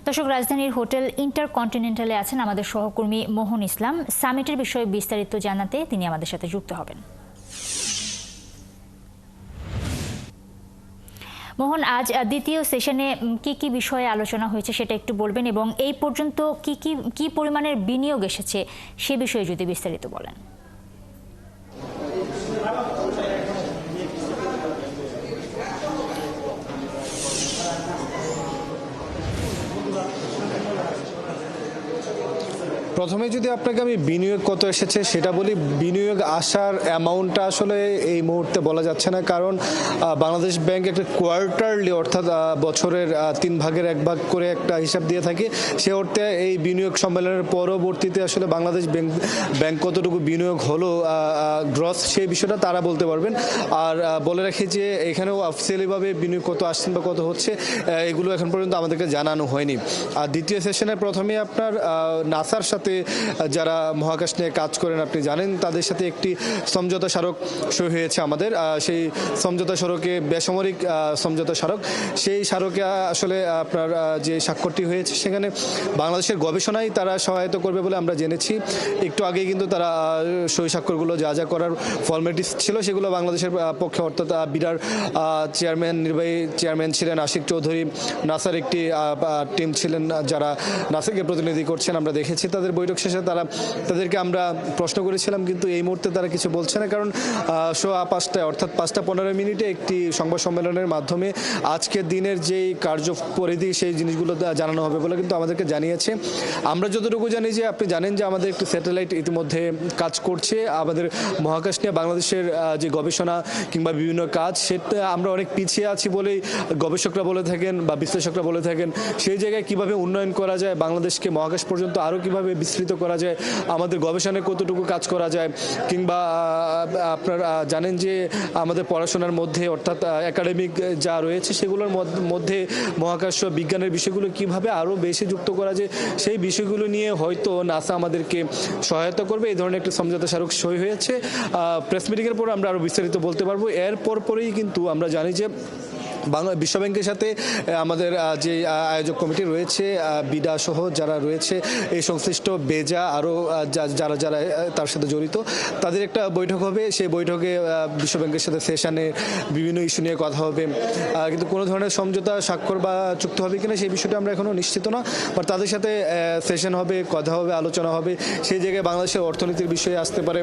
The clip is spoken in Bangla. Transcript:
দর্শক, রাজধানীর হোটেল ইন্টারকন্টিনেন্টালে আছেন আমাদের সহকর্মী মোহন ইসলাম। সামিটের বিষয়ে বিস্তারিত জানাতে তিনি আমাদের সাথে যুক্ত হবেন। মোহন, আজ দ্বিতীয় সেশনে কি কি বিষয়ে আলোচনা হয়েছে সেটা একটু বলবেন, এবং এই পর্যন্ত কি পরিমাণের বিনিয়োগ এসেছে সে বিষয়ে যদি বিস্তারিত বলেন। প্রথমে যদি আপনাকে আমি বিনিয়োগ কত এসেছে সেটা বলি, বিনিয়োগ আসার অ্যামাউন্টটা আসলে এই মুহূর্তে বলা যাচ্ছে না, কারণ বাংলাদেশ ব্যাংক একটা কোয়ার্টারলি অর্থাৎ বছরের 3 ভাগের 1 ভাগ করে একটা হিসাব দিয়ে থাকে। সে অর্থে এই বিনিয়োগ সম্মেলনের পরবর্তীতে আসলে বাংলাদেশ ব্যাংক কতটুকু বিনিয়োগ হলো গ্রস, সেই বিষয়টা তারা বলতে পারবেন। আর বলে রাখি যে এখানেও অফিসিয়ালিভাবে বিনিয়োগ কত আসছেন বা কত হচ্ছে এগুলো এখন পর্যন্ত আমাদেরকে জানানো হয়নি। আর দ্বিতীয় সেশনের প্রথমে আপনার নাসার সাথে যারা মহাকাশ নিয়ে কাজ করেন আপনি জানেন, তাদের সাথে একটি সমঝোতা স্মারক সই হয়েছে আমাদের। সেই সমঝোতা স্মারকে বেসামরিক সমঝোতা স্মারক, সেই স্মারকে আসলে আপনার যে স্বাক্ষরটি হয়েছে সেখানে বাংলাদেশের গবেষণায় তারা সহায়তা করবে বলে আমরা জেনেছি। একটু আগে কিন্তু তারা সই স্বাক্ষরগুলো যা যা করার ফর্মালিটিস ছিল সেগুলো বাংলাদেশের পক্ষে, অর্থাৎ বিডার চেয়ারম্যান, নির্বাহী চেয়ারম্যান ছিলেন আশিক চৌধুরী, নাসার একটি টিম ছিলেন যারা নাসাকে প্রতিনিধি করছেন, আমরা দেখেছি তাদের বৈঠক শেষে তাদেরকে আমরা প্রশ্ন করেছিলাম, কিন্তু এই মুহূর্তে তারা কিছু বলছে না, কারণ 5:15 অর্থাৎ 5:15 একটি সংবাদ সম্মেলনের মাধ্যমে আজকের দিনের যেই কার্যপরিধি সেই জিনিসগুলো জানানো হবে বলে কিন্তু আমাদেরকে জানিয়েছে। আমরা যতটুকু জানি যে আপনি জানেন যে আমাদের একটি স্যাটেলাইট ইতিমধ্যে কাজ করছে, আমাদের মহাকাশ নিয়ে বাংলাদেশের যে গবেষণা কিংবা বিভিন্ন কাজ সেটা আমরা অনেক পিছিয়ে আছি বলেই গবেষকরা বলে থাকেন বা বিশ্লেষকরা বলে থাকেন। সেই জায়গায় কিভাবে উন্নয়ন করা যায়, বাংলাদেশকে মহাকাশ পর্যন্ত আরও কিভাবে বিস্তৃত করা যায়, আমাদের গবেষণায় কতটুকু কাজ করা যায়, কিংবা আপনারা জানেন যে আমাদের পড়াশোনার মধ্যে অর্থাৎ একাডেমিক যা রয়েছে সেগুলোর মধ্যে মহাকাশ বিজ্ঞানের বিষয়গুলো কিভাবে আরও বেশি যুক্ত করা যায়, সেই বিষয়গুলো নিয়ে হয়তো নাসা আমাদেরকে সহায়তা করবে। এই ধরনের একটি সমঝোতা স্মারক সই হয়েছে। প্রেস মিটিংয়ের পর আমরা আরও বিস্তারিত বলতে পারবো। এর পরেই কিন্তু আমরা জানি যে বিশ্বব্যাংকের সাথে আমাদের যে আয়োজক কমিটি রয়েছে, বিডা সহ যারা রয়েছে এই সংশ্লিষ্ট বেজা আরও যারা যারা তার সাথে জড়িত, তাদের একটা বৈঠক হবে। সেই বৈঠকে বিশ্বব্যাংকের সাথে সেশনে বিভিন্ন ইস্যু নিয়ে কথা হবে, কিন্তু কোনো ধরনের সমঝোতা স্বাক্ষর বা চুক্তি হবে কিনা সেই বিষয়টা আমরা এখনও নিশ্চিত না। বাট তাদের সাথে সেশন হবে, কথা হবে, আলোচনা হবে, সেই জায়গায় বাংলাদেশের অর্থনীতির বিষয়ে আসতে পারে।